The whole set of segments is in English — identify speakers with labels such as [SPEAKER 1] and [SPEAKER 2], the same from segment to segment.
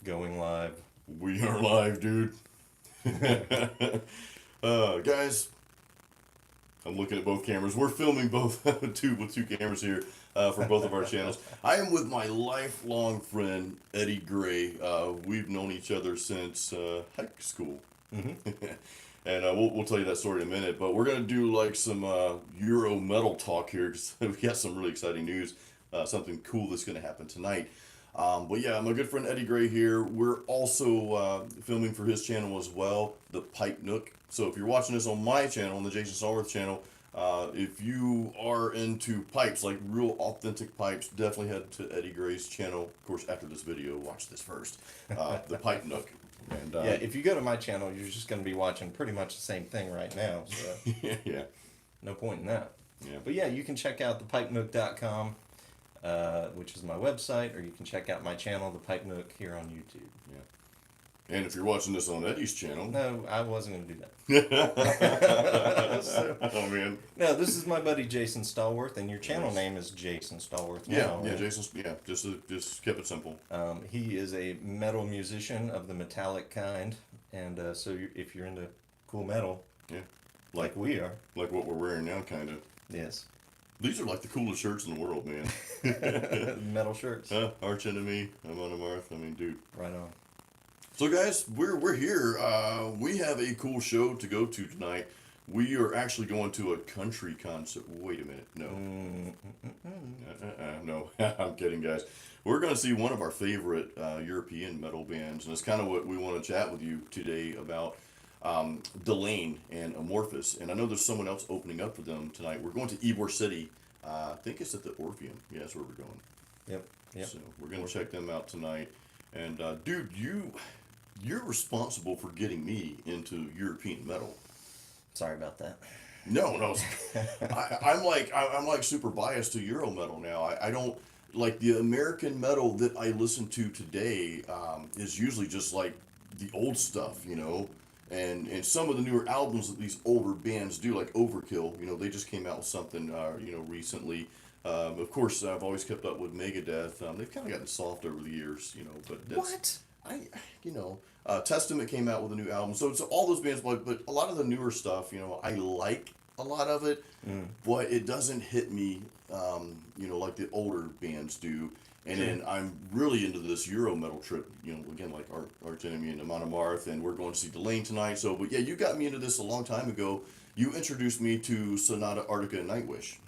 [SPEAKER 1] Going live.
[SPEAKER 2] We are live, dude. Guys, I'm looking at both cameras. We're filming both with two cameras here for both of our channels. I am with my lifelong friend Eddie Gray. We've known each other since high school, and we'll tell you that story in a minute. But we're gonna do like some Euro metal talk here because we got some really exciting news. Something cool that's gonna happen tonight. But yeah, my good friend Eddie Gray here. We're also filming for his channel as well, the Pipe Nook. So if you're watching this on my channel, on the Jason Stallworth channel, if you are into pipes, like real authentic pipes, definitely head to Eddie Gray's channel. Of course, after this video, watch this first. The Pipe Nook. And,
[SPEAKER 1] Yeah, if you go to my channel, you're just going to be watching pretty much the same thing right now. So
[SPEAKER 2] yeah.
[SPEAKER 1] no point in that.
[SPEAKER 2] Yeah.
[SPEAKER 1] But yeah, you can check out thepipenook.com, which is my website, or you can check out my channel, The Pipe Nook, here on YouTube.
[SPEAKER 2] Yeah. And if you're watching this on Eddie's channel.
[SPEAKER 1] No, I wasn't going to do that.
[SPEAKER 2] Oh, man.
[SPEAKER 1] No, this is my buddy Jason Stallworth, and your channel name is Jason Stallworth.
[SPEAKER 2] Yeah,
[SPEAKER 1] now,
[SPEAKER 2] yeah,
[SPEAKER 1] right?
[SPEAKER 2] Jason, yeah, just kept it simple.
[SPEAKER 1] He is a metal musician of the metallic kind, and so if you're into cool metal,
[SPEAKER 2] Yeah.
[SPEAKER 1] like we are,
[SPEAKER 2] Like what we're wearing now, kind of.
[SPEAKER 1] yes,
[SPEAKER 2] These are like the coolest shirts in the world, man.
[SPEAKER 1] metal shirts,
[SPEAKER 2] Arch enemy, I'm on a Marth. I mean, dude.
[SPEAKER 1] right on.
[SPEAKER 2] So, guys, we're here. We have a cool show to go to tonight. We are actually going to a country concert. Wait a minute, no, no, I'm kidding, guys. We're going to see one of our favorite European metal bands, and it's kind of what we want to chat with you today about. Delane and Amorphous, and I know there's someone else opening up for them tonight. We're going to Ybor City. I think it's at the Orpheum. Yeah, that's where we're going.
[SPEAKER 1] Yep.
[SPEAKER 2] So we're going to check them out tonight. And dude, you're responsible for getting me into European metal.
[SPEAKER 1] Sorry about that.
[SPEAKER 2] No, I'm like super biased to Euro metal now. I don't like the American metal that I listen to today. Is usually just like the old stuff, you know. And some of the newer albums that these older bands do, like Overkill, you know, they just came out with something, recently. Of course, I've always kept up with Megadeth. They've kind of gotten soft over the years, you know. But that's, Testament came out with a new album, so it's all those bands. But a lot of the newer stuff, you know, I like a lot of it, but it doesn't hit me, like the older bands do. And then I'm really into this Euro metal trip, you know, again, like Arch Enemy and Amon Amarth, and we're going to see Delane tonight. So, but yeah, you got me into this a long time ago. You introduced me to Sonata, Arctica, and Nightwish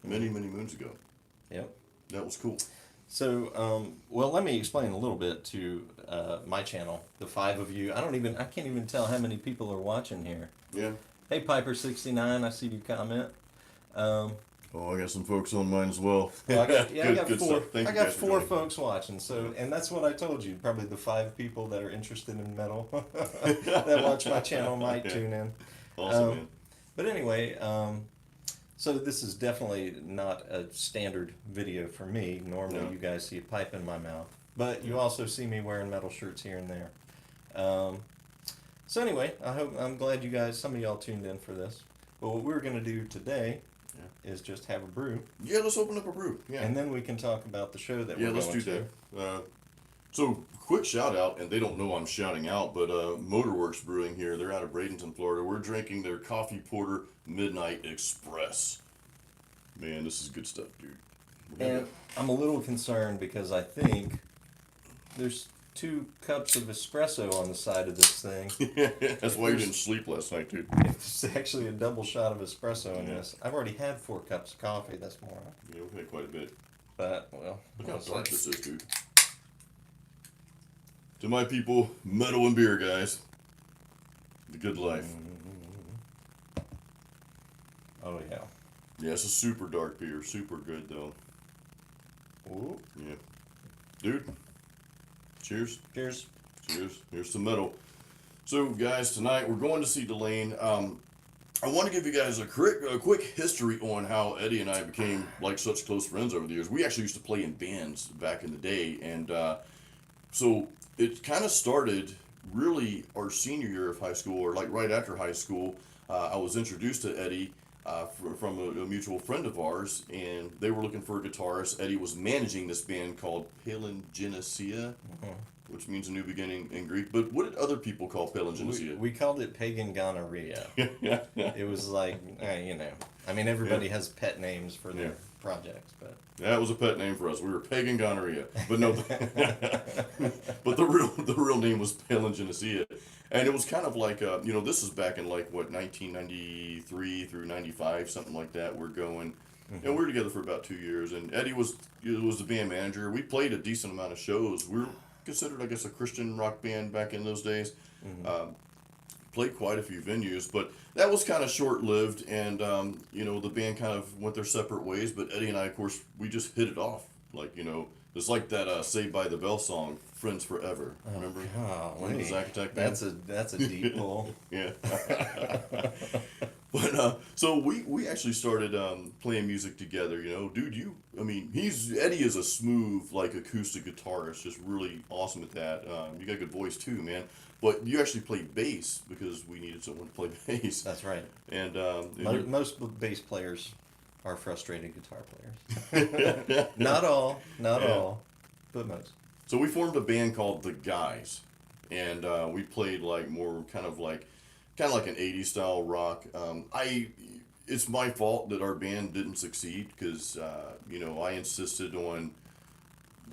[SPEAKER 2] many moons ago.
[SPEAKER 1] Yep.
[SPEAKER 2] That was cool.
[SPEAKER 1] So, well, let me explain a little bit to my channel. The five of you. I can't even tell how many people are watching here.
[SPEAKER 2] Yeah.
[SPEAKER 1] Hey, Piper69, I see you comment.
[SPEAKER 2] Oh, I got some folks on mine as well.
[SPEAKER 1] Well, I got
[SPEAKER 2] good
[SPEAKER 1] four.
[SPEAKER 2] stuff. Thank
[SPEAKER 1] I
[SPEAKER 2] you
[SPEAKER 1] got
[SPEAKER 2] guys for
[SPEAKER 1] four
[SPEAKER 2] joining.
[SPEAKER 1] folks watching. So, and that's what I told you. Probably the five people that are interested in metal that watch my channel might
[SPEAKER 2] Yeah.
[SPEAKER 1] tune in.
[SPEAKER 2] Awesome, man.
[SPEAKER 1] But anyway, so this is definitely not a standard video for me. Normally,
[SPEAKER 2] No.
[SPEAKER 1] you guys see a pipe in my mouth, but you also see me wearing metal shirts here and there. So anyway, I'm glad you guys, some of y'all tuned in for this. But what we're gonna do today is just have a brew,
[SPEAKER 2] Yeah, let's open up a brew. Yeah.
[SPEAKER 1] and then we can talk about the show that
[SPEAKER 2] Yeah,
[SPEAKER 1] we're
[SPEAKER 2] let's
[SPEAKER 1] going
[SPEAKER 2] do
[SPEAKER 1] to.
[SPEAKER 2] that. So, quick shout out, and they don't know I'm shouting out, but Motorworks Brewing here, they're out of Bradenton, Florida. We're drinking their Coffee Porter Midnight Express. Man, this is good stuff, dude.
[SPEAKER 1] And I'm a little concerned because I think there's 2 cups of espresso on the side of this thing.
[SPEAKER 2] That's why you didn't sleep last night, dude.
[SPEAKER 1] It's actually a double shot of espresso in this. I've already had 4 cups of coffee this morning.
[SPEAKER 2] Yeah, we've had quite a bit.
[SPEAKER 1] But, well,
[SPEAKER 2] Look how dark this is, dude. To my people, metal and beer, guys. The good life.
[SPEAKER 1] Oh, yeah.
[SPEAKER 2] Yeah, it's a super dark beer. Super good, though.
[SPEAKER 1] Ooh.
[SPEAKER 2] Yeah. Dude, cheers.
[SPEAKER 1] Cheers.
[SPEAKER 2] Cheers. Here's some metal. So, guys, tonight we're going to see Delane. I want to give you guys a quick history on how Eddie and I became like such close friends over the years. We actually used to play in bands back in the day, and so it kind of started really our senior year of high school, or like right after high school. I was introduced to Eddie from a mutual friend of ours, and they were looking for a guitarist. Eddie was managing this band called Palingenesia, which means a new beginning in Greek. But what did other people call Palingenesia?
[SPEAKER 1] We called it pagan gonorrhea.
[SPEAKER 2] Yeah.
[SPEAKER 1] It was like, I mean, everybody has pet names for their projects, but
[SPEAKER 2] That was a pet name for us. We were pagan gonorrhea, but no, but the real name was Palingenesia, and it was kind of like this is back in like what 1993 through 95, something like that. We're going, and we were together for about 2 years, and Eddie was the band manager. We played a decent amount of shows. We were considered, I guess, a Christian rock band back in those days. Played quite a few venues, but that was kind of short-lived, and the band kind of went their separate ways. But Eddie and I, of course, we just hit it off, like it's like that Saved by the Bell song, "Friends Forever." Remember?
[SPEAKER 1] golly,
[SPEAKER 2] the Zack Attack band?
[SPEAKER 1] that's a deep pull.
[SPEAKER 2] Yeah. But so we actually started playing music together. Dude, Eddie is a smooth like acoustic guitarist, just really awesome at that. You got a good voice too, man. But you actually play bass because we needed someone to play bass.
[SPEAKER 1] That's right.
[SPEAKER 2] And
[SPEAKER 1] most bass players are frustrated guitar players. Not all, but most.
[SPEAKER 2] So we formed a band called The Guys, and we played like more kind of like an 80s style rock. It's my fault that our band didn't succeed because I insisted on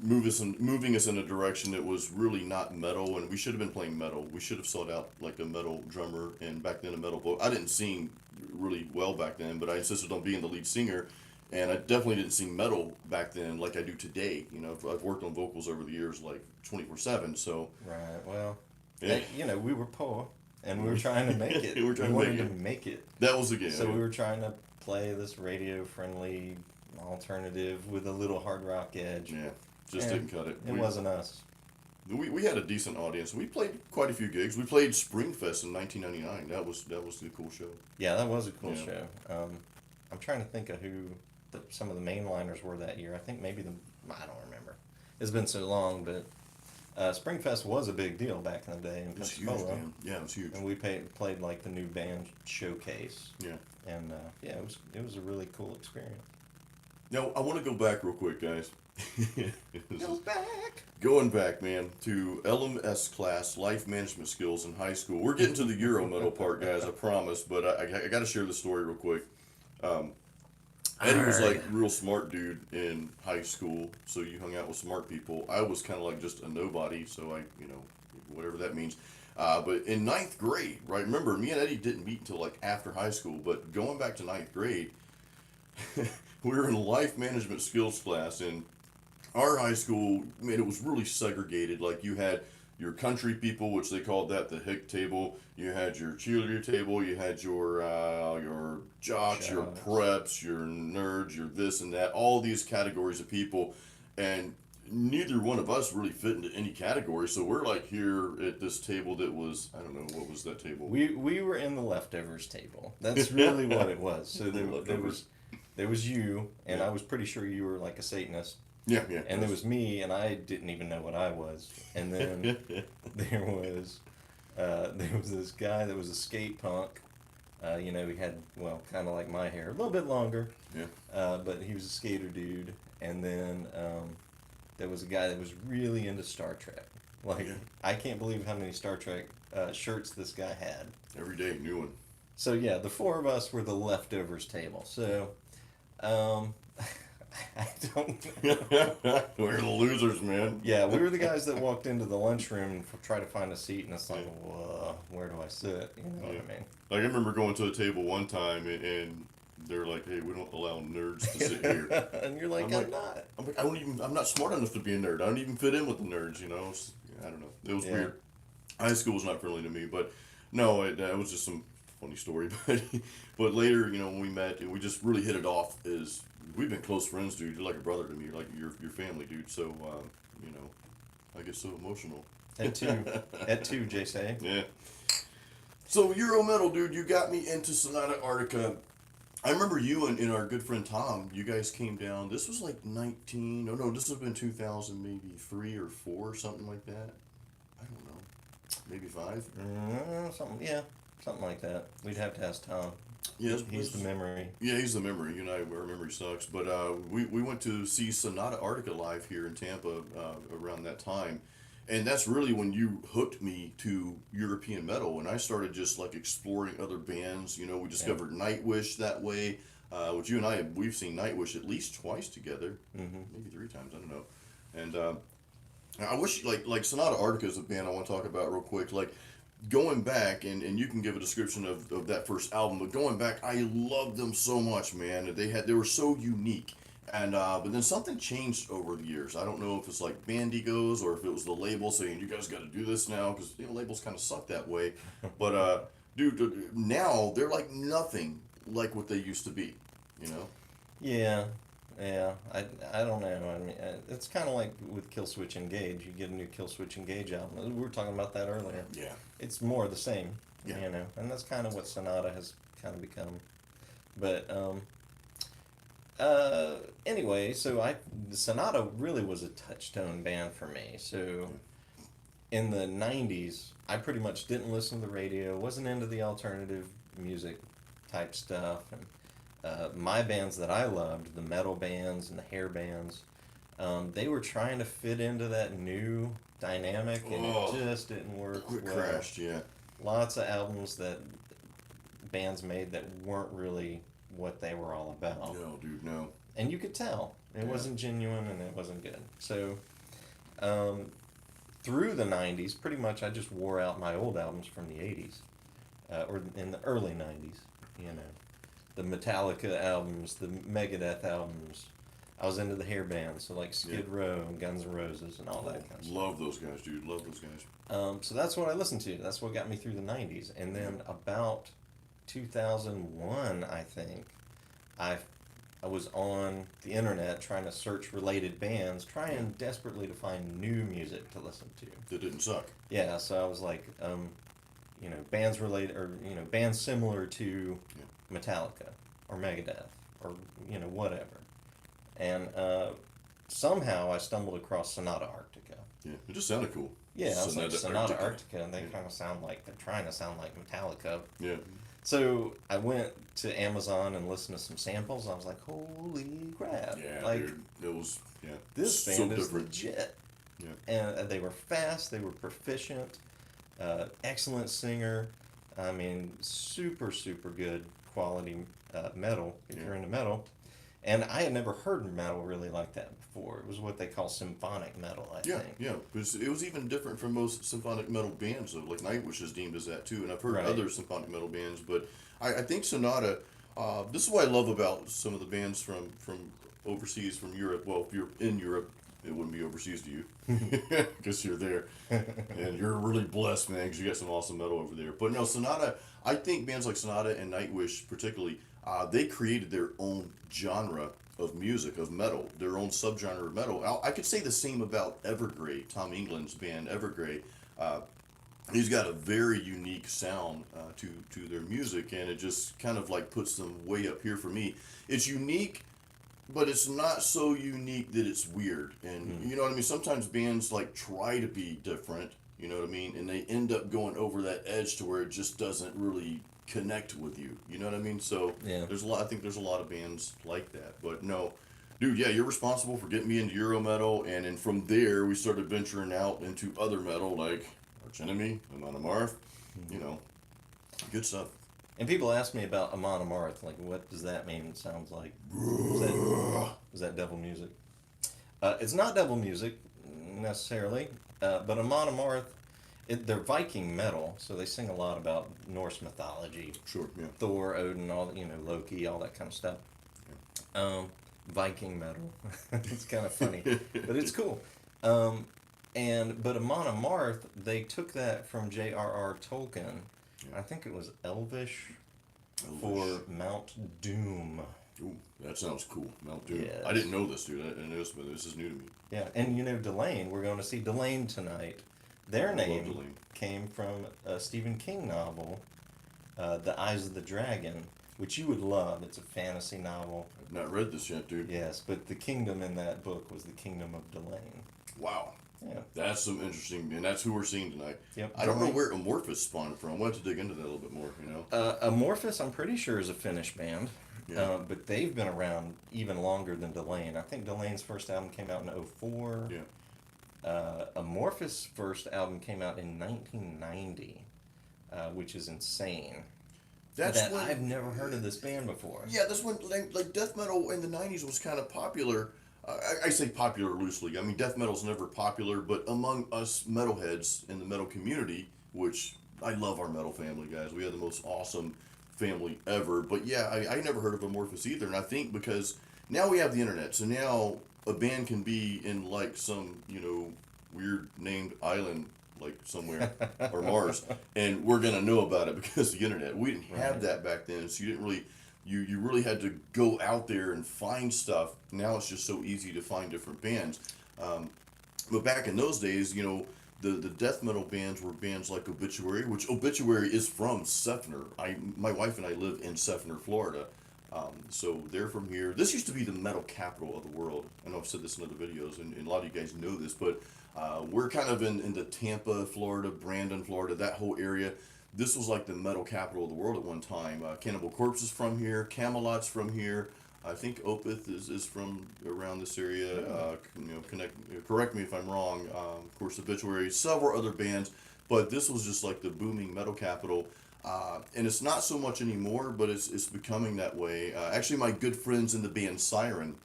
[SPEAKER 2] moving us in a direction that was really not metal, and we should have been playing metal. We should have sought out like a metal drummer, and back then a metal vocal. I didn't sing really well back then, but I insisted on being the lead singer, and I definitely didn't sing metal back then like I do today. I've worked on vocals over the years like 24/7. So
[SPEAKER 1] right, well,
[SPEAKER 2] yeah.
[SPEAKER 1] we were poor, and we were trying to make it.
[SPEAKER 2] We wanted
[SPEAKER 1] to make it.
[SPEAKER 2] That was the game.
[SPEAKER 1] So we were trying to play this radio-friendly alternative with a little hard rock edge.
[SPEAKER 2] Yeah. Just didn't cut it.
[SPEAKER 1] It wasn't us.
[SPEAKER 2] We had a decent audience. We played quite a few gigs. We played Springfest in 1999. That was a cool show.
[SPEAKER 1] Yeah, that was a cool show. I'm trying to think of who some of the mainliners were that year. I think maybe I don't remember. It's been so long, but Springfest was a big deal back in the day in Pensacola.
[SPEAKER 2] Huge, man. Yeah, it was huge.
[SPEAKER 1] And we played like the new band showcase.
[SPEAKER 2] Yeah.
[SPEAKER 1] And it was a really cool experience.
[SPEAKER 2] Now I want to go back real quick, guys. Going back, man, to LMS class, life management skills in high school. We're getting to the Euro metal part, guys, I promise, but I got to share the story real quick. Eddie was like real smart dude in high school, so you hung out with smart people. I was kind of like just a nobody, so whatever that means. But in ninth grade, right, remember, me and Eddie didn't meet until like after high school, but going back to ninth grade, we were in life management skills class, and our high school, man, it was really segregated. Like you had your country people, which they called that the hick table. You had your cheerleader table. You had your jocks, your preps, your nerds, your this and that. All these categories of people, and neither one of us really fit into any category. So we're like here at this table that was, I don't know, what was that table?
[SPEAKER 1] We were in the leftovers table. That's really what it was. So there was you, and I was pretty sure you were like a Satanist.
[SPEAKER 2] Yeah.
[SPEAKER 1] And there was me, and I didn't even know what I was. And then there was this guy that was a skate punk. He had, kind of like my hair, a little bit longer.
[SPEAKER 2] Yeah.
[SPEAKER 1] But he was a skater dude. And then there was a guy that was really into Star Trek. Like, I can't believe how many Star Trek shirts this guy had.
[SPEAKER 2] Every day, new one.
[SPEAKER 1] So yeah, the four of us were the leftovers table. So, I don't
[SPEAKER 2] We're the losers, man.
[SPEAKER 1] Yeah, we were the guys that walked into the lunchroom and try to find a seat, and it's like, where do I sit? You know what I mean?
[SPEAKER 2] Like, I remember going to a table one time, and they're like, "Hey, we don't allow nerds to sit here."
[SPEAKER 1] And you're like, I'm not.
[SPEAKER 2] I'm like, I'm not smart enough to be a nerd. I don't even fit in with the nerds, I don't know. It was weird. High school was not friendly to me, but no, it was just some funny story. But later, when we met, and we just really hit it off. We've been close friends, dude. You're like a brother to me. You're like your family, dude. So, I get so emotional.
[SPEAKER 1] At two, Jay.
[SPEAKER 2] Yeah. So Euro metal, dude, you got me into Sonata Arctica. I remember you and our good friend Tom. You guys came down. This was like 19. Oh no, this would have been 2000, maybe 3 or 4, something like that. I don't know. Maybe 5.
[SPEAKER 1] Something. Yeah. something like that. We'd have to ask Tom.
[SPEAKER 2] Yeah,
[SPEAKER 1] He's the memory.
[SPEAKER 2] yeah, he's the memory. You and I, our memory sucks. But we went to see Sonata Arctica live here in Tampa around that time, and that's really when you hooked me to European metal, and I started just like exploring other bands. You know, we discovered Nightwish that way. Which you and I we've seen Nightwish at least twice together, maybe 3 times. I don't know. And I wish like Sonata Arctica is a band I want to talk about real quick. Like going back, and you can give a description of that first album, but going back, I loved them so much, man. They were so unique, and but then something changed over the years. I don't know if it's like band egos or if it was the label saying you guys got to do this now, because you know labels kind of suck that way. But dude, now they're like nothing like what they used to be, you know.
[SPEAKER 1] Yeah, yeah. I don't know. I mean, it's kind of like with Killswitch Engage. You get a new Killswitch Engage album. We were talking about that earlier.
[SPEAKER 2] Yeah.
[SPEAKER 1] It's more of the same,
[SPEAKER 2] Yeah.
[SPEAKER 1] you know, and that's kind of what Sonata has kind of become. But anyway, Sonata really was a touchstone band for me. So in the '90s, I pretty much didn't listen to the radio. Wasn't into the alternative music type stuff, and my bands that I loved, the metal bands and the hair bands, they were trying to fit into that new dynamic, and
[SPEAKER 2] Oh,
[SPEAKER 1] it just didn't work
[SPEAKER 2] Quick
[SPEAKER 1] well.
[SPEAKER 2] crashed, yeah.
[SPEAKER 1] Lots of albums that bands made that weren't really what they were all about,
[SPEAKER 2] No, dude, no.
[SPEAKER 1] and you could tell it
[SPEAKER 2] Yeah.
[SPEAKER 1] wasn't genuine and it wasn't good. So, um, through the '90s, pretty much I just wore out my old albums from the '80s, or in the early '90s. You know, the Metallica albums, the Megadeth albums. I was into the hair bands, so like Skid Row and Guns N' Roses and all that kind of stuff.
[SPEAKER 2] Love those guys, dude. Love those guys.
[SPEAKER 1] So that's what I listened to. That's what got me through the '90s, and then about 2001, I think, I I was on the internet trying to search related bands, trying desperately to find new music to listen to.
[SPEAKER 2] That didn't suck.
[SPEAKER 1] Yeah, so I was like, you know, bands related, or you know, bands similar to Metallica or Megadeth or you know whatever, and somehow I stumbled across Sonata Arctica.
[SPEAKER 2] Yeah, it just sounded cool.
[SPEAKER 1] Yeah, I was like Sonata
[SPEAKER 2] Arctica.
[SPEAKER 1] Arctica, and they kind of sound like they're trying to sound like Metallica.
[SPEAKER 2] Yeah.
[SPEAKER 1] So I went to Amazon and listened to some samples. And I was like, "Holy crap!"
[SPEAKER 2] Yeah,
[SPEAKER 1] like
[SPEAKER 2] dude. It was, yeah.
[SPEAKER 1] this
[SPEAKER 2] so
[SPEAKER 1] band is
[SPEAKER 2] different.
[SPEAKER 1] legit.
[SPEAKER 2] Yeah.
[SPEAKER 1] And they were fast. They were proficient. Excellent singer. I mean, super good quality metal if you're into metal. And I had never heard metal really like that before. It was what they call symphonic metal, I
[SPEAKER 2] Yeah,
[SPEAKER 1] think.
[SPEAKER 2] yeah. It was even different from most symphonic metal bands. So like Nightwish is deemed as that too, and I've heard
[SPEAKER 1] Right.
[SPEAKER 2] other symphonic metal bands, but I think Sonata. This is what I love about some of the bands from overseas, from Europe. Well, if you're in Europe, it wouldn't be overseas to you because you're there, and you're really blessed, man, because you got some awesome metal over there. But no, Sonata. I think bands like Sonata and Nightwish, particularly, they created their own genre of music, of metal, their own subgenre of metal. I could say the same about Evergrey, Tom England's band Evergrey. He's got a very unique sound to their music, and it just kind of like puts them way up here for me. It's unique, but it's not so unique that it's weird. And you know what I mean? Sometimes bands like try to be different, you know what I mean? And they end up going over that edge to where it just doesn't really connect with you. You know what I mean? So
[SPEAKER 1] Yeah.
[SPEAKER 2] there's a lot. I think there's a lot of bands like that. But no, dude, yeah, you're responsible for getting me into Euro metal, and then from there we started venturing out into other metal like Arch Enemy, Amon Amarth. You know, good stuff.
[SPEAKER 1] And people ask me about Amon Amarth, like, what does that mean? It sounds like, is that devil music? It's not devil music, necessarily, but Amon Amarth, they're Viking metal, so they sing a lot about Norse mythology.
[SPEAKER 2] Sure, yeah.
[SPEAKER 1] Thor, Odin, all you know, Loki, all that kind of stuff. Viking metal. It's kind of funny, but it's cool. But Amon Amarth, they took that from J.R.R. Tolkien. I think it was Elvish for Mount Doom.
[SPEAKER 2] Ooh, that sounds cool. Mount Doom.
[SPEAKER 1] Yes.
[SPEAKER 2] I didn't know this, dude. I didn't know this, but this is new to me.
[SPEAKER 1] Yeah, and you know Delane, we're going to see Delane tonight. Their
[SPEAKER 2] love
[SPEAKER 1] name
[SPEAKER 2] Delane.
[SPEAKER 1] came from a Stephen King novel, The Eyes of the Dragon, which you would love. It's a fantasy novel.
[SPEAKER 2] I've not read this yet, dude.
[SPEAKER 1] Yes, but the kingdom in that book was the kingdom of Delane.
[SPEAKER 2] Wow.
[SPEAKER 1] Yeah.
[SPEAKER 2] That's some interesting, and that's who we're seeing tonight.
[SPEAKER 1] Yep.
[SPEAKER 2] I don't know where Amorphous spawned from. We'll have to dig into that a little bit more, you know?
[SPEAKER 1] Amorphous, I'm pretty sure, is a Finnish band.
[SPEAKER 2] Yeah.
[SPEAKER 1] But they've been around even longer than Delane. I think Delane's first album came out in '04.
[SPEAKER 2] Yeah.
[SPEAKER 1] Amorphous' first album came out in 1990, which is insane.
[SPEAKER 2] That's
[SPEAKER 1] that
[SPEAKER 2] when
[SPEAKER 1] I've never heard of this band before.
[SPEAKER 2] Yeah, that's when like death metal in the '90s was kind of popular. I say popular loosely. I mean, death metal's never popular, but among us metalheads in the metal community, which I love our metal family, guys. We have the most awesome family ever. But yeah, I never heard of Amorphous either, and I think because now we have the internet, so now a band can be in like some weird named island like somewhere or Mars, and we're gonna know about it because of the internet. We didn't have that back then, so you didn't really, you really had to go out there and find stuff. Now it's just so easy to find different bands. But back in those days, the death metal bands were bands like Obituary, which Obituary is from Seffner. My wife and I live in Seffner, Florida. So they're from here. This used to be the metal capital of the world. I know I've said this in other videos, and a lot of you guys know this, but we're kind of in the Tampa, Florida, Brandon, Florida, that whole area. This was like the metal capital of the world at one time. Cannibal Corpse is from here. Camelot's from here. I think Opeth is from around this area. Correct me if I'm wrong. Of course, Obituary, several other bands, but this was just like the booming metal capital. And it's not so much anymore, but it's becoming that way. Actually, my good friends in the band Siren,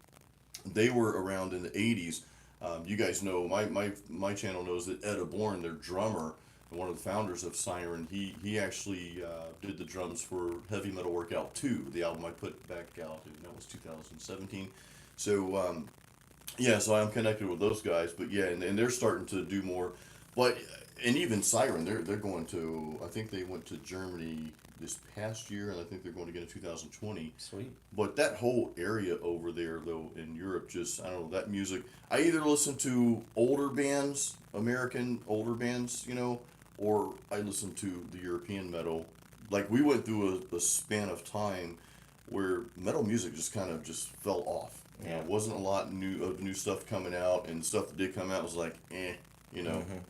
[SPEAKER 2] they were around in the '80s. You guys know, my channel knows that Ed Aborn, their drummer, and one of the founders of Siren, he actually did the drums for Heavy Metal Workout 2, the album I put back out, and that was 2017. So, so I'm connected with those guys, but yeah, and they're starting to do more. But and even Siren, they're going to. I think they went to Germany this past year, and I think they're going again in 2020.
[SPEAKER 1] Sweet.
[SPEAKER 2] But that whole area over there, though, in Europe, just I don't know that music. I either listen to older bands, American older bands, or I listen to the European metal. Like we went through a span of time where metal music just kind of just fell off.
[SPEAKER 1] Yeah.
[SPEAKER 2] It wasn't a lot new stuff coming out, and stuff that did come out was like, eh. We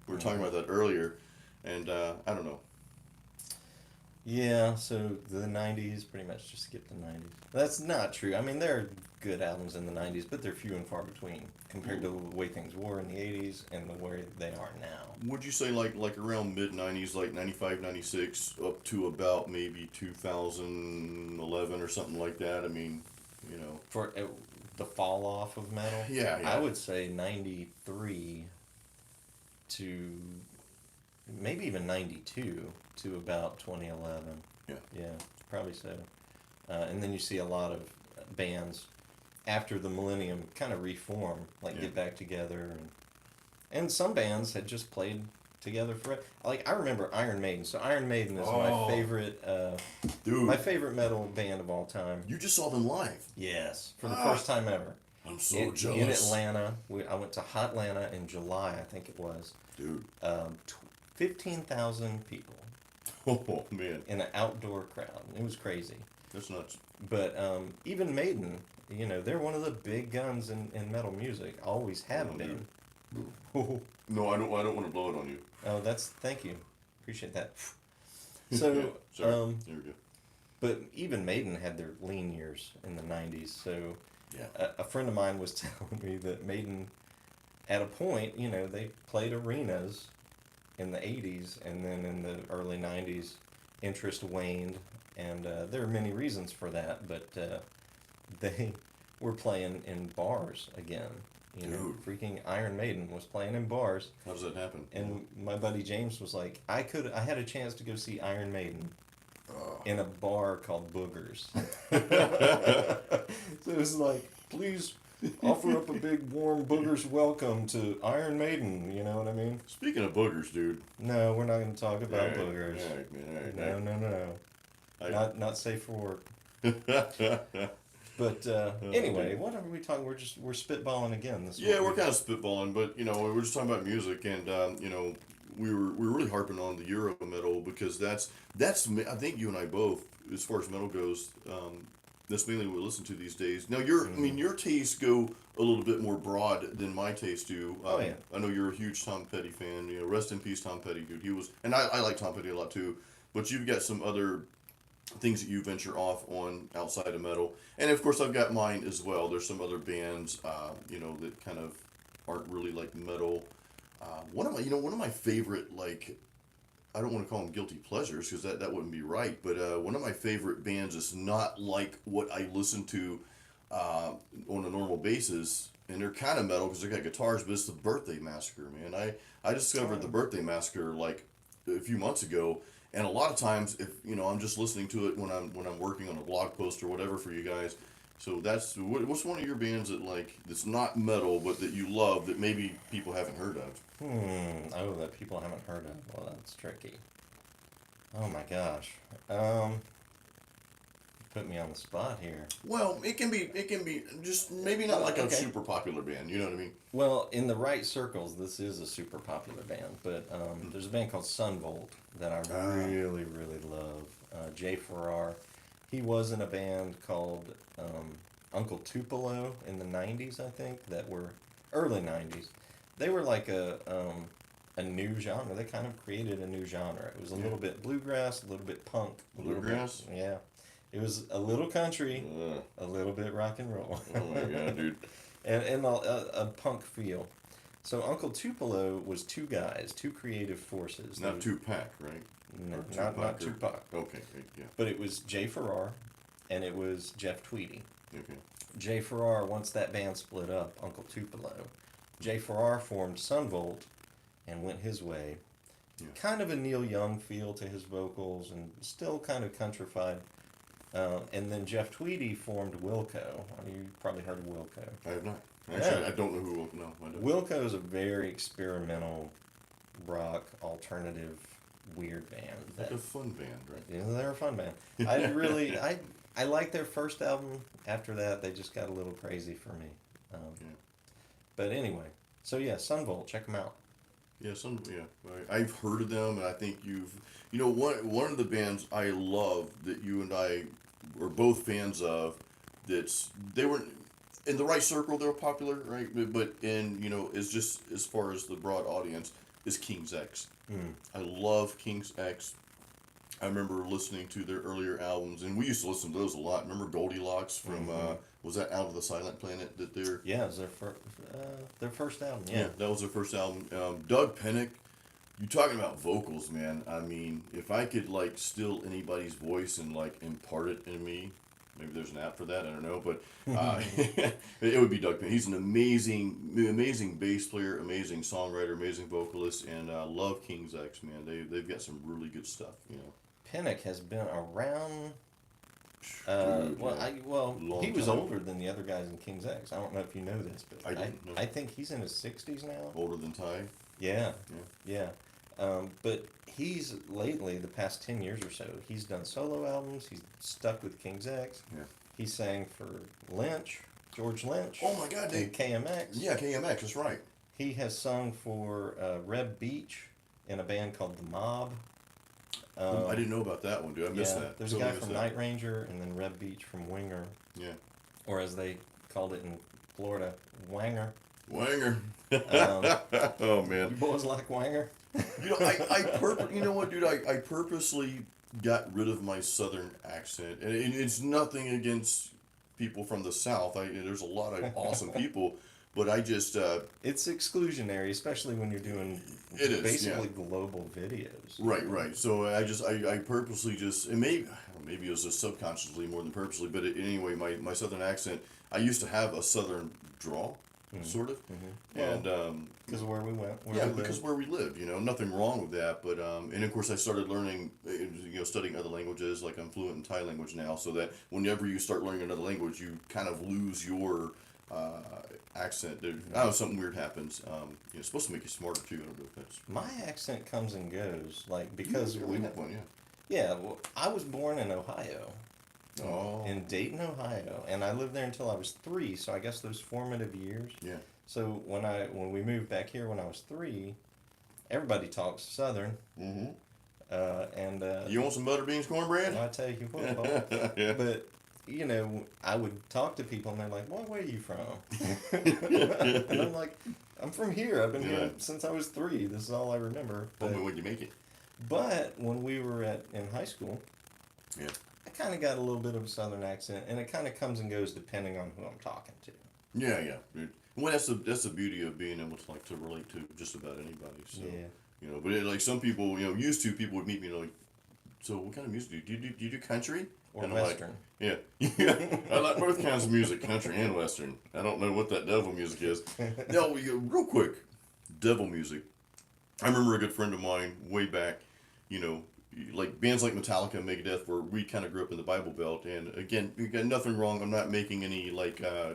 [SPEAKER 2] were talking about that earlier, and I don't know.
[SPEAKER 1] Yeah, so the '90s, pretty much just skip the '90s. That's not true. I mean, there are good albums in the '90s, but they're few and far between compared to the way things were in the '80s and the way they are now.
[SPEAKER 2] Would you say like around mid '90s, like '95, '96, up to about maybe 2011 or something like that? I mean,
[SPEAKER 1] For the fall off of metal?
[SPEAKER 2] Yeah.
[SPEAKER 1] I would say '93 to maybe even '92 to about 2011. Yeah, probably so. And then you see a lot of bands after the millennium kind of reform, like get back together, and some bands had just played together forever. Like I remember Iron Maiden. So Iron Maiden is my favorite,
[SPEAKER 2] dude,
[SPEAKER 1] my favorite metal band of all time.
[SPEAKER 2] You just saw them live.
[SPEAKER 1] Yes, for the first time ever.
[SPEAKER 2] I'm so jealous.
[SPEAKER 1] In Atlanta, I went to Hotlanta in July, I think it was.
[SPEAKER 2] Dude.
[SPEAKER 1] 15,000 people.
[SPEAKER 2] Oh man.
[SPEAKER 1] In an outdoor crowd. It was crazy.
[SPEAKER 2] That's nuts.
[SPEAKER 1] But even Maiden, they're one of the big guns in metal music. Always have been.
[SPEAKER 2] No, I don't want to blow it on you.
[SPEAKER 1] Oh, thank you. Appreciate that. So,
[SPEAKER 2] sorry. There we go.
[SPEAKER 1] But even Maiden had their lean years in the '90s. So, a friend of mine was telling me that Maiden, at a point, they played arenas in the '80s, and then in the early '90s, interest waned, and there are many reasons for that. But they were playing in bars again. Freaking Iron Maiden was playing in bars.
[SPEAKER 2] How does that happen?
[SPEAKER 1] And my buddy James was like, I had a chance to go see Iron Maiden in a bar called Boogers. So it was like, please offer up a big warm Boogers welcome to Iron Maiden. You know what I mean?
[SPEAKER 2] Speaking of boogers, dude.
[SPEAKER 1] No, we're not going to talk about boogers.
[SPEAKER 2] All right, man.
[SPEAKER 1] No. Not safe for work. But anyway, what are we talking? We're spitballing again this week.
[SPEAKER 2] Yeah, we're kind of spitballing, but we were just talking about music, and we were really harping on the Euro metal because that's I think you and I both, as far as metal goes, That's mainly what we listen to these days. Now, your tastes go a little bit more broad than my tastes do.
[SPEAKER 1] Oh, yeah.
[SPEAKER 2] I know you're a huge Tom Petty fan. You know, rest in peace, Tom Petty, dude. He was, and I like Tom Petty a lot too. But you've got some other things that you venture off on outside of metal, and of course, I've got mine as well. There's some other bands, that kind of aren't really like metal. One of my favorite, like, I don't want to call them guilty pleasures because that wouldn't be right. But one of my favorite bands is not like what I listen to on a normal basis, and they're kind of metal because they got guitars. But it's the Birthday Massacre, man. I discovered the Birthday Massacre like a few months ago, and a lot of times if I'm just listening to it when I'm working on a blog post or whatever for you guys. So what's one of your bands that's not metal but that you love that maybe people haven't heard of?
[SPEAKER 1] Oh, that people haven't heard of. Well, that's tricky. Oh my gosh. Put me on the spot here.
[SPEAKER 2] Well, it can be just maybe not like a
[SPEAKER 1] Okay.
[SPEAKER 2] super popular band. You know what I mean?
[SPEAKER 1] Well, in the right circles, this is a super popular band, but there's a band called Sunvolt that I really, really love. Jay Farrar, he was in a band called Uncle Tupelo in the 90s, I think, that were early 90s. They were like a new genre. They kind of created a new genre. It was a little bit bluegrass, a little bit punk.
[SPEAKER 2] Bluegrass?
[SPEAKER 1] Yeah. It was a little country, a little bit rock and roll.
[SPEAKER 2] Oh my god, dude.
[SPEAKER 1] and a punk feel. So Uncle Tupelo was two guys, two creative forces.
[SPEAKER 2] Not Tupac, right?
[SPEAKER 1] No,
[SPEAKER 2] Or
[SPEAKER 1] not Tupac.
[SPEAKER 2] Okay, yeah.
[SPEAKER 1] But it was Jay Farrar, and it was Jeff Tweedy.
[SPEAKER 2] Okay.
[SPEAKER 1] Jay Farrar, once that band split up, Uncle Tupelo, Jay Farrar formed Sunvolt and went his way.
[SPEAKER 2] Yeah.
[SPEAKER 1] Kind of a Neil Young feel to his vocals and still kind of countrified. And then Jeff Tweedy formed Wilco. I mean, you've probably heard of Wilco.
[SPEAKER 2] I have not. Actually,
[SPEAKER 1] Yeah.
[SPEAKER 2] I don't know who. No, I don't.
[SPEAKER 1] Wilco is a very experimental rock, alternative, weird band.
[SPEAKER 2] Like a fun band, right?
[SPEAKER 1] Yeah, they're a fun band. I like their first album. After that, they just got a little crazy for me.
[SPEAKER 2] Yeah.
[SPEAKER 1] But anyway, so yeah, Sunvolt, check them out.
[SPEAKER 2] Yeah, I've heard of them, and I think one of the bands I love that you and I were both fans of. They were in the right circle. They were popular, right? But it's just as far as the broad audience is King's X. I love King's X. I remember listening to their earlier albums, and we used to listen to those a lot. Remember Goldilocks from was that Out of the Silent Planet that they're?
[SPEAKER 1] Yeah, it was their first album. Yeah.
[SPEAKER 2] That was their first album. Doug Pennick, you talking about vocals, man. I mean, if I could steal anybody's voice and impart it in me, maybe there's an app for that. I don't know, but it would be Doug Pennick. He's an amazing bass player, amazing songwriter, amazing vocalist, and I love King's X, man. They've got some really good stuff,
[SPEAKER 1] Pennick has been around.
[SPEAKER 2] Dude,
[SPEAKER 1] He was
[SPEAKER 2] time.
[SPEAKER 1] older than the other guys in King's X. I don't know if you know this, but
[SPEAKER 2] I didn't know.
[SPEAKER 1] I think he's in his 60s now.
[SPEAKER 2] Older than Ty.
[SPEAKER 1] Yeah. But he's lately, the past 10 years or so, he's done solo albums. He's stuck with King's X.
[SPEAKER 2] Yeah.
[SPEAKER 1] He sang for George Lynch.
[SPEAKER 2] Oh my God,
[SPEAKER 1] and KMX.
[SPEAKER 2] Yeah, KMX. That's right.
[SPEAKER 1] He has sung for Reb Beach in a band called The Mob.
[SPEAKER 2] I didn't know about that one, dude. I missed that.
[SPEAKER 1] There's a guy from Night Ranger, and then Reb Beach from Winger.
[SPEAKER 2] Yeah.
[SPEAKER 1] Or as they called it in Florida, Wanger.
[SPEAKER 2] Wanger. Oh man.
[SPEAKER 1] You boys like Wanger?
[SPEAKER 2] I purposely got rid of my southern accent, and it's nothing against people from the South. There's a lot of awesome people, but I just
[SPEAKER 1] it's exclusionary, especially when you're doing basically global videos.
[SPEAKER 2] Right. So I purposely and maybe it was just subconsciously more than purposely, but anyway, my southern accent. I used to have a southern drawl. Sort of, and
[SPEAKER 1] because of where we went,
[SPEAKER 2] where we lived, nothing wrong with that, but and of course I started learning, studying other languages. Like I'm fluent in Thai language now, so that whenever you start learning another language, you kind of lose your accent. I don't know, something weird happens. It's supposed to make you smarter too. I don't know if that's.
[SPEAKER 1] My accent comes and goes, because
[SPEAKER 2] we have one,
[SPEAKER 1] Yeah, well, I was born in Ohio.
[SPEAKER 2] Oh.
[SPEAKER 1] In Dayton, Ohio, and I lived there until I was 3. So I guess those formative years.
[SPEAKER 2] Yeah.
[SPEAKER 1] So when we moved back here when I was 3, everybody talks Southern.
[SPEAKER 2] Mm-hmm.
[SPEAKER 1] And
[SPEAKER 2] you want some butter beans cornbread?
[SPEAKER 1] I tell you what,
[SPEAKER 2] Yeah.
[SPEAKER 1] but you know, I would talk to people and they're like, well, where are you from? And I'm like, I'm from here. I've been here since I was 3. This is all I remember.
[SPEAKER 2] Tell me when you make it.
[SPEAKER 1] But when we were in high school,
[SPEAKER 2] Yeah.
[SPEAKER 1] I kind of got a little bit of a southern accent, and it kind of comes and goes depending on who I'm talking to.
[SPEAKER 2] Yeah. Well, that's the beauty of being able to to relate to just about anybody. So,
[SPEAKER 1] Yeah.
[SPEAKER 2] but like some people, used to people would meet me like, so what kind of music do you do? Do you do country?
[SPEAKER 1] Or
[SPEAKER 2] and
[SPEAKER 1] Western.
[SPEAKER 2] Yeah. I like both kinds of music, country and Western. I don't know what that devil music is. No, real quick, devil music. I remember a good friend of mine way back, like bands like Metallica and Megadeth, where we kind of grew up in the Bible Belt. And again, you got nothing wrong. I'm not making any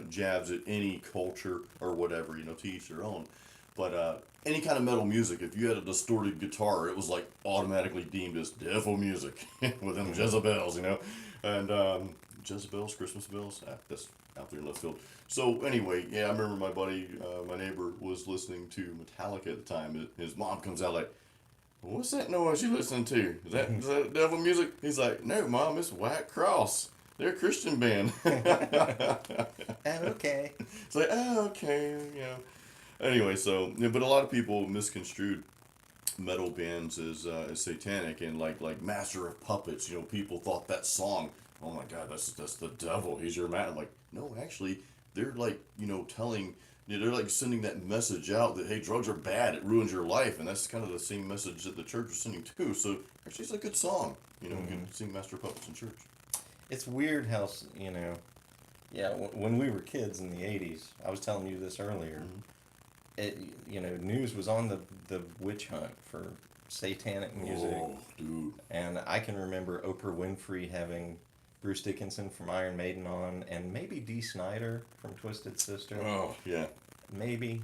[SPEAKER 2] jabs at any culture or whatever, to each their own. But any kind of metal music, if you had a distorted guitar, it was like automatically deemed as devil music with them Jezebels, and Jezebels, Christmas bells. That's out there in left field. So anyway, yeah, I remember my buddy, my neighbor, was listening to Metallica at the time. His mom comes out like, "What's that noise you listening to? Is that devil music?" He's like, "No, Mom, it's White Cross. They're a Christian band."
[SPEAKER 1] Okay.
[SPEAKER 2] It's like, oh, okay, Anyway, so but a lot of people misconstrued metal bands as satanic and like Master of Puppets. People thought that song, oh my God, that's the devil. He's your man. I'm like, no, actually, they're like telling. They're like sending that message out that, hey, drugs are bad, it ruins your life, and that's kind of the same message that the church was sending too. So actually, it's a good song. You can sing Master of Puppets in church.
[SPEAKER 1] It's weird how, yeah, when we were kids in the 80s, I was telling you this earlier, news was on the witch hunt for satanic music.
[SPEAKER 2] Oh, dude.
[SPEAKER 1] And I can remember Oprah Winfrey having Bruce Dickinson from Iron Maiden on, and maybe Dee Snider from Twisted Sister.
[SPEAKER 2] Oh, yeah.
[SPEAKER 1] Maybe.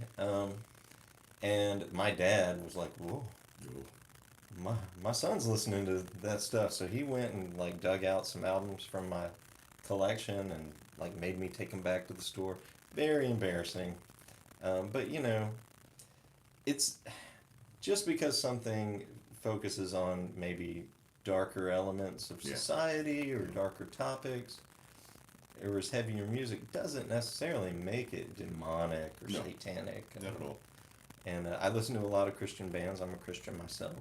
[SPEAKER 1] And my dad was like, whoa, my son's listening to that stuff. So he went and dug out some albums from my collection and made me take them back to the store. Very embarrassing. But it's just because something focuses on maybe darker elements of society or darker topics or is heavier music doesn't necessarily make it demonic or satanic.
[SPEAKER 2] Not at all.
[SPEAKER 1] And I listen to a lot of Christian bands. I'm a Christian myself.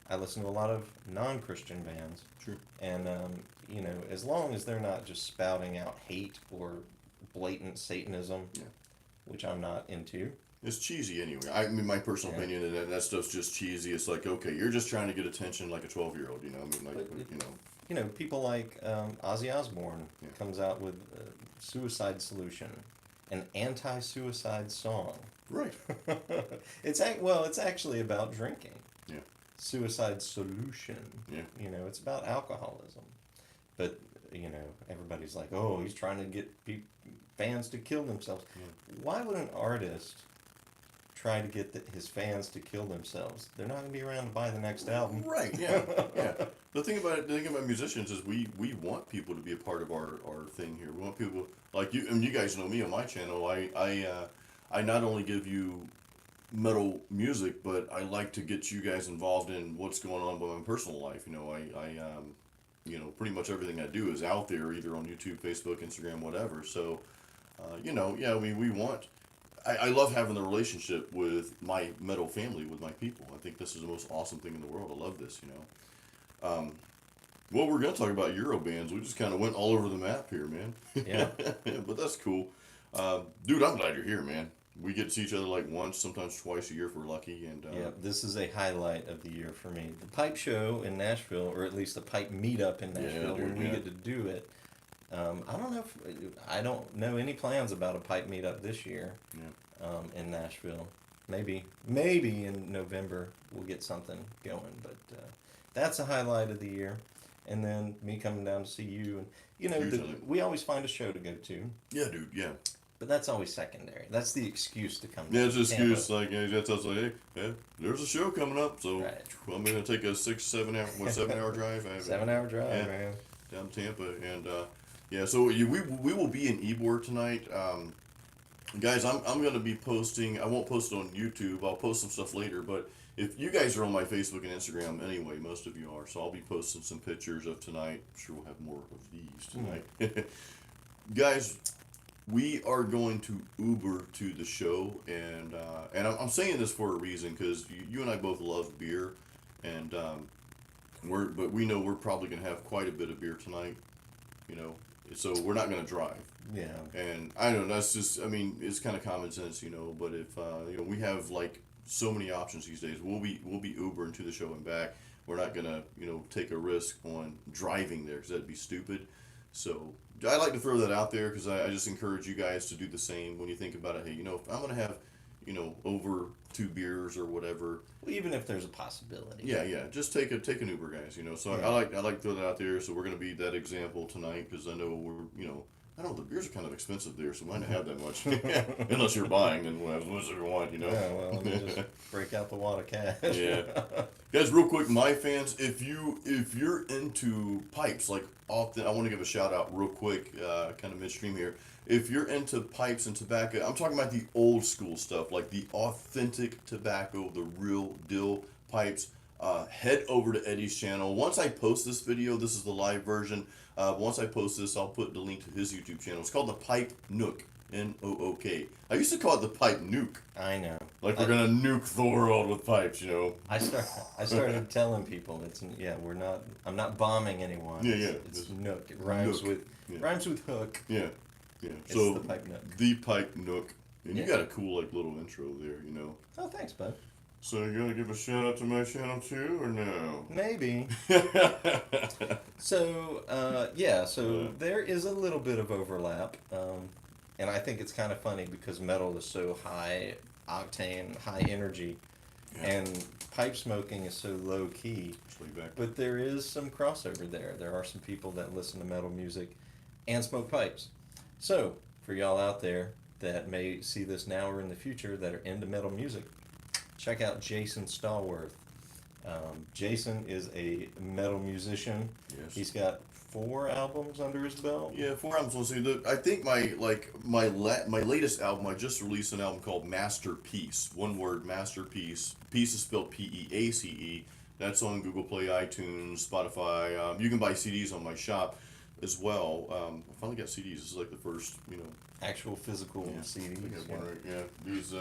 [SPEAKER 1] I listen to a lot of non-Christian bands.
[SPEAKER 2] Sure.
[SPEAKER 1] And, as long as they're not just spouting out hate or blatant Satanism, which I'm not into.
[SPEAKER 2] It's cheesy anyway. I mean, my personal opinion is that stuff's just cheesy. It's like, okay, you're just trying to get attention like a 12-year-old,
[SPEAKER 1] People like Ozzy Osbourne comes out with Suicide Solution, an anti-suicide song.
[SPEAKER 2] Right.
[SPEAKER 1] It's actually about drinking.
[SPEAKER 2] Yeah.
[SPEAKER 1] Suicide Solution.
[SPEAKER 2] Yeah.
[SPEAKER 1] It's about alcoholism. But, everybody's like, oh, he's trying to get fans to kill themselves. Yeah. Why would an artist try to get his fans to kill themselves? They're not going to be around to buy the next album.
[SPEAKER 2] Right, yeah. The thing about musicians is we want people to be a part of our thing here. We want people like you, and you guys know me on my channel. I not only give you metal music, but I like to get you guys involved in what's going on with my personal life. Pretty much everything I do is out there, either on YouTube, Facebook, Instagram, whatever. So, we want. I love having the relationship with my metal family, with my people. I think this is the most awesome thing in the world. I love this, Well, we're going to talk about Euro bands. We just kind of went all over the map here, man.
[SPEAKER 1] Yeah.
[SPEAKER 2] But that's cool. Dude, I'm glad you're here, man. We get to see each other once, sometimes twice a year if we're lucky. And
[SPEAKER 1] this is a highlight of the year for me. The pipe show in Nashville, or at least the pipe meetup in Nashville, when we get to do it. I don't know any plans about a pipe meetup this year. In Nashville. Maybe in November we'll get something going, but that's a highlight of the year. And then me coming down to see you, and we always find a show to go to.
[SPEAKER 2] Yeah, dude. Yeah.
[SPEAKER 1] But that's always secondary. That's the excuse to come.
[SPEAKER 2] Yeah, it's an excuse. That's us. Hey, there's a show coming up, so I'm gonna take a 7 hour drive.
[SPEAKER 1] 7 hour drive, man.
[SPEAKER 2] Down to Tampa, and so we will be in Ybor tonight. Guys, I'm gonna be posting. I won't post it on YouTube. I'll post some stuff later. But if you guys are on my Facebook and Instagram anyway, most of you are. So I'll be posting some pictures of tonight. I'm sure we'll have more of these tonight. Guys, we are going to Uber to the show, and I'm saying this for a reason because you and I both love beer, and but we know we're probably gonna have quite a bit of beer tonight. You know, so we're not gonna drive.
[SPEAKER 1] Yeah.
[SPEAKER 2] And I don't know, that's just, I mean, it's kind of common sense, but if, we have like so many options these days, we'll be Ubering to the show and back. We're not gonna, take a risk on driving there because that'd be stupid. So I like to throw that out there because I just encourage you guys to do the same when you think about it. Hey, if I'm gonna have, over 2 beers or whatever.
[SPEAKER 1] Well, even if there's a possibility.
[SPEAKER 2] Yeah, just take an Uber, guys. So
[SPEAKER 1] Yeah.
[SPEAKER 2] I like to throw that out there. So we're gonna be that example tonight because I know I don't know, the beers are kind of expensive there, so we might not have that much. Unless you're buying, then we'll have as much as we want,
[SPEAKER 1] Yeah, well, let me just break out the wad of cash.
[SPEAKER 2] Yeah. Guys, real quick, my fans, if you're into pipes, like often, I want to give a shout out real quick, kind of midstream here. If you're into pipes and tobacco, I'm talking about the old school stuff, like the authentic tobacco, the real deal pipes. Head over to Eddie's channel. Once I post this video, this is the live version. Once I post this, I'll put the link to his YouTube channel. It's called the Pipe Nook, Nook. I used to call it the Pipe Nuke.
[SPEAKER 1] I know.
[SPEAKER 2] Like we're gonna nuke the world with pipes,
[SPEAKER 1] I started telling people I'm not bombing anyone.
[SPEAKER 2] Yeah.
[SPEAKER 1] It's Nook. It rhymes
[SPEAKER 2] Nook.
[SPEAKER 1] rhymes with hook.
[SPEAKER 2] Yeah.
[SPEAKER 1] It's
[SPEAKER 2] So
[SPEAKER 1] the Pipe Nook.
[SPEAKER 2] the Pipe Nook, and you
[SPEAKER 1] Yeah.
[SPEAKER 2] got a cool little intro there,
[SPEAKER 1] Oh, thanks, bud.
[SPEAKER 2] So you gonna give a shout out to my channel too, or no?
[SPEAKER 1] Maybe. So, there is a little bit of overlap, and I think it's kind of funny because metal is so high octane, high energy,
[SPEAKER 2] Yeah.
[SPEAKER 1] and pipe smoking is so low key.
[SPEAKER 2] Just lay back.
[SPEAKER 1] But there is some crossover there. There are some people that listen to metal music and smoke pipes. So, for y'all out there that may see this now or in the future that are into metal music, check out Jason Stallworth. Jason is a metal musician.
[SPEAKER 2] Yes.
[SPEAKER 1] He's got 4 albums under his belt.
[SPEAKER 2] Yeah, 4 albums. Let's see. I think my latest album. I just released an album called Masterpiece. One word, Masterpiece. Piece is spelled Peace. That's on Google Play, iTunes, Spotify. You can buy CDs on my shop as well. I finally got CDs. This is like the first,
[SPEAKER 1] Actual physical CDs.
[SPEAKER 2] I got one right. Yeah, these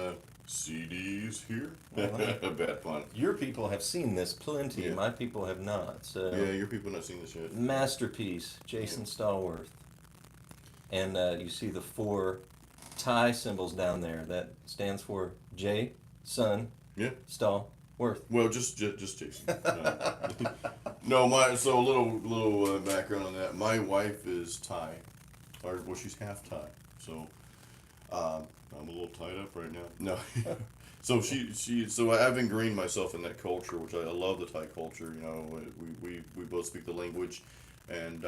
[SPEAKER 2] CDs here.
[SPEAKER 1] Well,
[SPEAKER 2] Bad pun.
[SPEAKER 1] Your people have seen this plenty.
[SPEAKER 2] Yeah.
[SPEAKER 1] My people have not. So
[SPEAKER 2] Yeah, your people not seen this yet.
[SPEAKER 1] Masterpiece, Jason Stallworth. And you see the 4 tie symbols down there. That stands for J, Son,
[SPEAKER 2] Yeah.
[SPEAKER 1] Stallworth.
[SPEAKER 2] Well, just Jason. No, so a little background on that. My wife is Thai, well, she's half Thai. So I'm a little tied up right now. No. So so I've ingrained myself in that culture, which I love the Thai culture. We both speak the language, and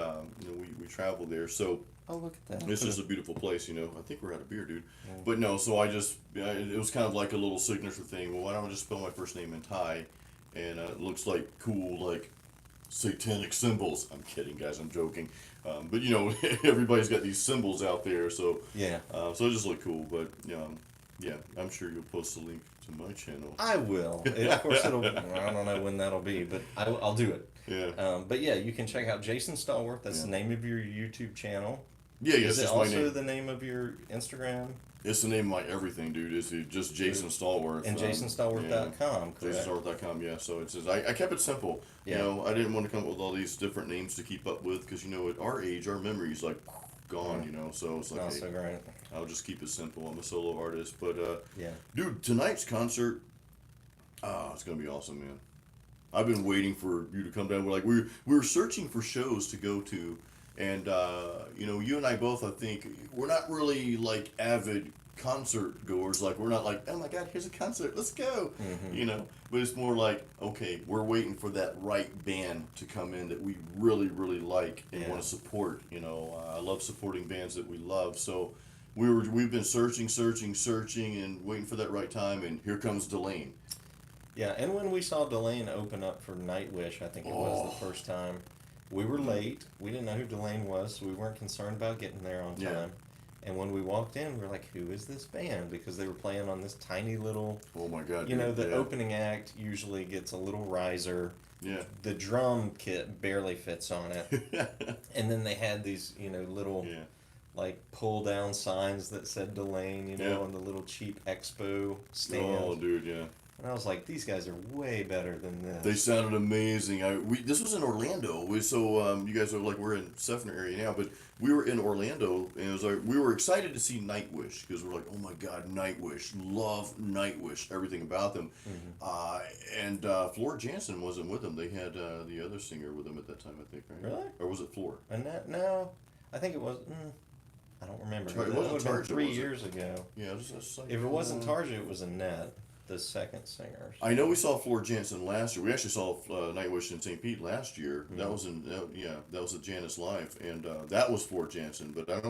[SPEAKER 2] we travel there. So
[SPEAKER 1] Oh, look at that.
[SPEAKER 2] it's just a beautiful place. I think we're out of beer, dude.
[SPEAKER 1] Yeah.
[SPEAKER 2] But no, so it was kind of like a little signature thing. Well, why don't I just spell my first name in Thai, and it looks like cool, like satanic symbols. I'm kidding, guys. I'm joking. But everybody's got these symbols out there, so
[SPEAKER 1] Yeah.
[SPEAKER 2] so it just looked cool. But yeah, I'm sure you'll post a link to my channel.
[SPEAKER 1] I will. Of course, I don't know when that'll be, but I'll do it.
[SPEAKER 2] Yeah.
[SPEAKER 1] But yeah, you can check out Jason Stallworth. That's the name of your YouTube channel.
[SPEAKER 2] Yeah,
[SPEAKER 1] Is it
[SPEAKER 2] it's my
[SPEAKER 1] also
[SPEAKER 2] name.
[SPEAKER 1] the name of your Instagram?
[SPEAKER 2] It's the name of my everything, dude. It's just Jason Stallworth.
[SPEAKER 1] And jasonstallworth.com, correct?
[SPEAKER 2] JasonStallworth.com, yeah. So it says, I kept it simple.
[SPEAKER 1] Yeah.
[SPEAKER 2] I didn't want to come up with all these different names to keep up with because, at our age, our memory's like gone, So it's like,
[SPEAKER 1] Not
[SPEAKER 2] hey,
[SPEAKER 1] so great.
[SPEAKER 2] I'll just keep it simple. I'm a solo artist. But,
[SPEAKER 1] Yeah.
[SPEAKER 2] dude, tonight's concert, it's going to be awesome, man. I've been waiting for you to come down. We were searching for shows to go to. And, you and I both, I think, we're not really, like, avid concert goers. Like, we're not like, oh, my God, here's a concert. Let's go.
[SPEAKER 1] Mm-hmm.
[SPEAKER 2] But it's more like, okay, we're waiting for that right band to come in that we really, really like and
[SPEAKER 1] Yeah.
[SPEAKER 2] want to support. I love supporting bands that we love. So we've been searching and waiting for that right time. And here comes Delane.
[SPEAKER 1] Yeah, and when we saw Delane open up for Nightwish, I think it was the first time, we were late. We didn't know who Delane was, so we weren't concerned about getting there on
[SPEAKER 2] Yeah.
[SPEAKER 1] time. And when we walked in, we're like, who is this band? Because they were playing on this tiny little,
[SPEAKER 2] Oh my God!
[SPEAKER 1] you know,
[SPEAKER 2] dude,
[SPEAKER 1] the
[SPEAKER 2] yeah.
[SPEAKER 1] opening act usually gets a little riser.
[SPEAKER 2] Yeah.
[SPEAKER 1] The drum kit barely fits on it. And then they had these, you know, little
[SPEAKER 2] Yeah.
[SPEAKER 1] like pull down signs that said Delane, you know,
[SPEAKER 2] Yeah.
[SPEAKER 1] on the little cheap expo stand.
[SPEAKER 2] Oh, dude, yeah.
[SPEAKER 1] And I was like, these guys are way better than this.
[SPEAKER 2] They sounded amazing. This was in Orlando. You guys are like, we're in Sefner area now, but we were in Orlando, and it was like we were excited to see Nightwish because we're like, oh my God, Nightwish, love Nightwish, everything about them. And Floor Jansen wasn't with them. They had the other singer with them at that time, I think, right?
[SPEAKER 1] Really?
[SPEAKER 2] Or was it Floor?
[SPEAKER 1] Annette? No, I think it was. I don't remember.
[SPEAKER 2] It
[SPEAKER 1] That
[SPEAKER 2] wasn't
[SPEAKER 1] would have been
[SPEAKER 2] Tarja,
[SPEAKER 1] 3
[SPEAKER 2] was it?
[SPEAKER 1] years ago.
[SPEAKER 2] Yeah, it was like,
[SPEAKER 1] If it wasn't Tarja, it was Annette, the second singer.
[SPEAKER 2] I know we saw Floor Jansen last year. We actually saw Nightwish in St. Pete last year. That was that was at Janice Live, and that was Floor Jansen. But I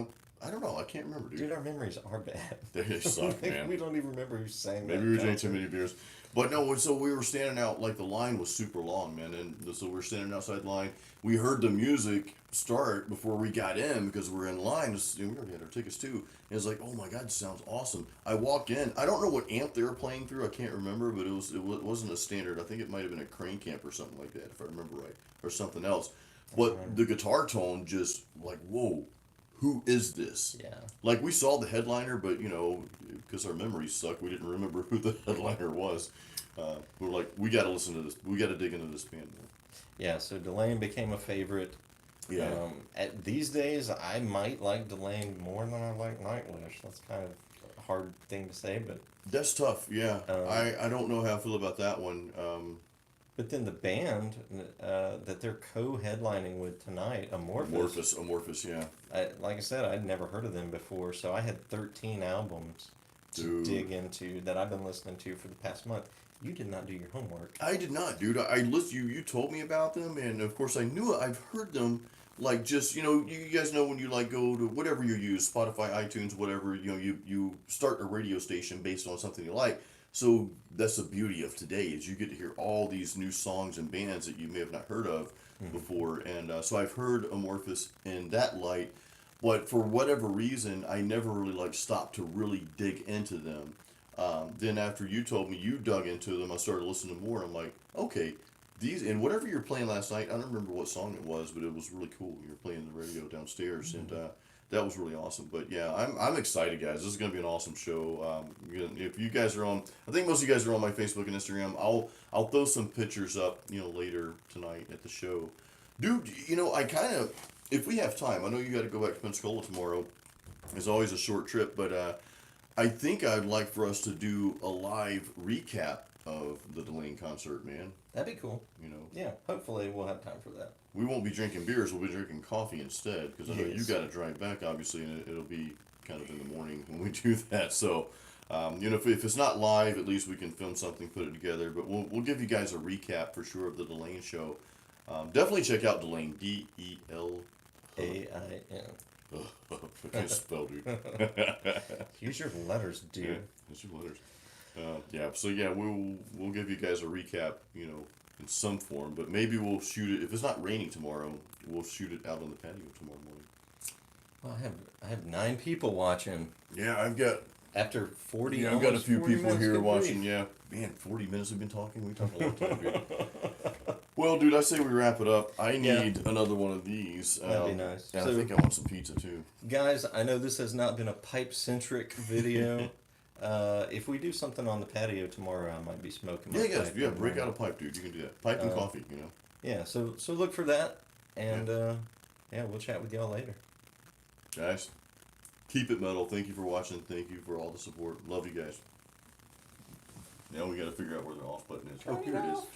[SPEAKER 2] don't know. I can't remember, dude.
[SPEAKER 1] Dude, our memories are bad.
[SPEAKER 2] They suck, man.
[SPEAKER 1] We don't even remember who sang
[SPEAKER 2] Maybe
[SPEAKER 1] that
[SPEAKER 2] we were drinking
[SPEAKER 1] concert.
[SPEAKER 2] too many beers. But no, so we were standing out, like the line was super long, man. And so we were standing outside the line. We heard the music start before we got in because we were in line. We already had our tickets too. And it was like, oh my God, this sounds awesome. I walk in. I don't know what amp they were playing through. I can't remember, but it wasn't a standard. I think it might have been a Crane Camp or something like that, if I remember right. Or something else. But the guitar tone just like, whoa, who is this?
[SPEAKER 1] Yeah.
[SPEAKER 2] Like we saw the headliner, but you know, because our memories suck, we didn't remember who the headliner was. We're like, we got to listen to this. We got to dig into this band more.
[SPEAKER 1] Yeah, so Delane became a favorite.
[SPEAKER 2] Yeah.
[SPEAKER 1] At these days, I might like Delane more than I like Nightwish. That's kind of a hard thing to say, but
[SPEAKER 2] That's tough. Yeah. I don't know how I feel about that one.
[SPEAKER 1] but then the band that they're co-headlining with tonight, Amorphous.
[SPEAKER 2] Amorphous. Yeah.
[SPEAKER 1] Like I said, I'd never heard of them before, so I had 13 albums to
[SPEAKER 2] Dude.
[SPEAKER 1] dig into that I've been listening to for the past month. You did not do your homework.
[SPEAKER 2] I did not, dude. I listened. You told me about them, and of course I knew it. I've heard them. Like just you guys know when you like go to whatever you use, Spotify, iTunes, whatever. You start a radio station based on something you like. So that's the beauty of today is you get to hear all these new songs and bands that you may have not heard of before. And so I've heard Amorphous in that light, but for whatever reason, I never really stopped to really dig into them. Then after you told me you dug into them, I started listening more. And I'm like, okay, these and whatever you were playing last night, I don't remember what song it was, but it was really cool. You were playing the radio downstairs, and that was really awesome. But yeah, I'm excited, guys. This is gonna be an awesome show. If you guys are on, I think most of you guys are on my Facebook and Instagram. I'll throw some pictures up, later tonight at the show. Dude, I kind of, if we have time, I know you got to go back to Pensacola tomorrow. It's always a short trip, but I think I'd like for us to do a live recap of the Delane concert, man.
[SPEAKER 1] That'd be cool. Yeah, hopefully we'll have time for that.
[SPEAKER 2] We won't be drinking beers. We'll be drinking coffee instead, because I know you
[SPEAKER 1] Yes.
[SPEAKER 2] got to drive back, obviously, and it'll be kind of in the morning when we do that. So, if it's not live, at least we can film something, put it together. But we'll give you guys a recap for sure of the Delane show. Definitely check out Delane, DEL.
[SPEAKER 1] AIN.
[SPEAKER 2] I can't spell, dude.
[SPEAKER 1] Use your letters, dude.
[SPEAKER 2] Yeah, that's your letters. So we'll give you guys a recap, in some form, but maybe we'll shoot it if it's not raining tomorrow. We'll shoot it out on the patio tomorrow morning.
[SPEAKER 1] Well, I have 9 people watching.
[SPEAKER 2] Yeah, I've got
[SPEAKER 1] After 40.
[SPEAKER 2] I've got a
[SPEAKER 1] almost
[SPEAKER 2] few
[SPEAKER 1] 40
[SPEAKER 2] people
[SPEAKER 1] minutes,
[SPEAKER 2] here
[SPEAKER 1] good
[SPEAKER 2] watching.
[SPEAKER 1] grief.
[SPEAKER 2] Yeah, man, 40 minutes we've been talking. We talk a long time, dude. Well, dude, I say we wrap it up. I need another one of these.
[SPEAKER 1] That'd be nice.
[SPEAKER 2] And
[SPEAKER 1] So-
[SPEAKER 2] I think I want some pizza too.
[SPEAKER 1] Guys, I know this has not been a pipe-centric video. If we do something on the patio tomorrow, I might be smoking my
[SPEAKER 2] Yeah,
[SPEAKER 1] pipe.
[SPEAKER 2] break out a pipe, dude. You can do that. Pipe and coffee,
[SPEAKER 1] Yeah, so look for that, and we'll chat with y'all later.
[SPEAKER 2] Guys, keep it metal. Thank you for watching. Thank you for all the support. Love you guys. Now we got to figure out where the off button is. Oh, here it is.